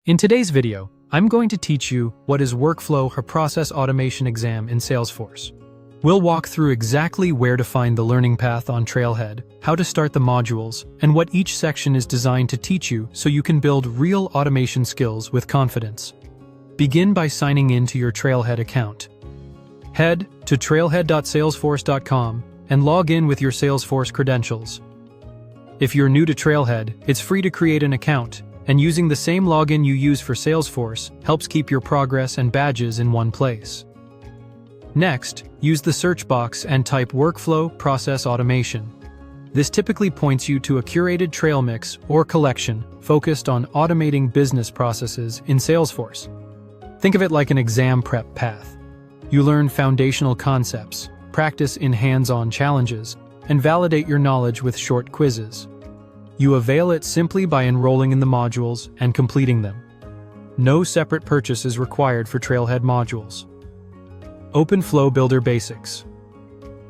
In today's video, I'm going to teach you what is Workflow or Process Automation exam in Salesforce. We'll walk through exactly where to find the learning path on Trailhead, how to start the modules, and what each section is designed to teach you so you can build real automation skills with confidence. Begin by signing in to your Trailhead account. Head to trailhead.salesforce.com and log in with your Salesforce credentials. If you're new to Trailhead, it's free to create an account, and using the same login you use for Salesforce helps keep your progress and badges in one place. Next, use the search box and type Workflow Process Automation. This typically points you to a curated trail mix or collection focused on automating business processes in Salesforce. Think of it like an exam prep path. You learn foundational concepts, practice in hands-on challenges, and validate your knowledge with short quizzes. You avail it simply by enrolling in the modules and completing them. No separate purchase is required for Trailhead modules. Open Flow Builder Basics.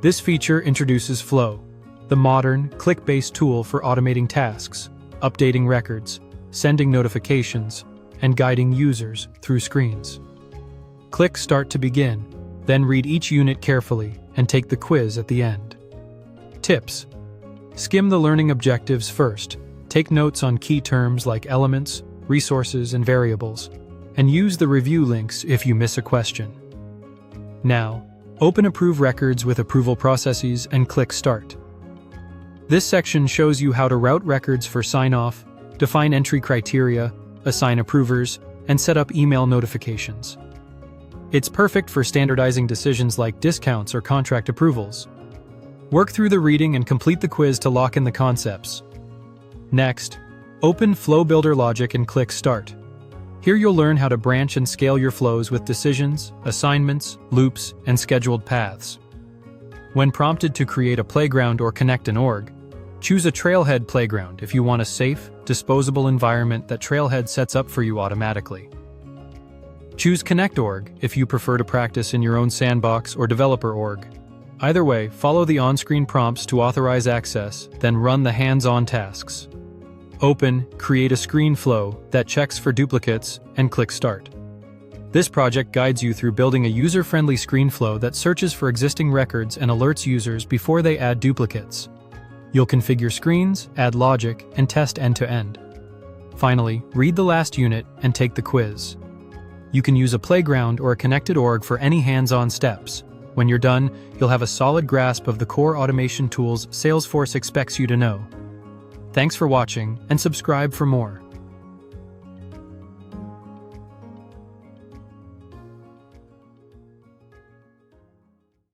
This feature introduces Flow, the modern, click-based tool for automating tasks, updating records, sending notifications, and guiding users through screens. Click Start to begin, then read each unit carefully and take the quiz at the end. Tips: skim the learning objectives first, take notes on key terms like elements, resources, and variables, and use the review links if you miss a question. Now, open Approve Records with Approval Processes and click Start. This section shows you how to route records for sign-off, define entry criteria, assign approvers, and set up email notifications. It's perfect for standardizing decisions like discounts or contract approvals. Work through the reading and complete the quiz to lock in the concepts. Next, open Flow Builder Logic and click Start. Here you'll learn how to branch and scale your flows with decisions, assignments, loops, and scheduled paths. When prompted to create a playground or connect an org, choose a Trailhead playground if you want a safe, disposable environment that Trailhead sets up for you automatically. Choose Connect Org if you prefer to practice in your own sandbox or developer org. Either way, follow the on-screen prompts to authorize access, then run the hands-on tasks. Open, create a screen flow that checks for duplicates, and click Start. This project guides you through building a user-friendly screen flow that searches for existing records and alerts users before they add duplicates. You'll configure screens, add logic, and test end-to-end. Finally, read the last unit and take the quiz. You can use a playground or a connected org for any hands-on steps. When you're done, you'll have a solid grasp of the core automation tools Salesforce expects you to know. Thanks for watching, and subscribe for more.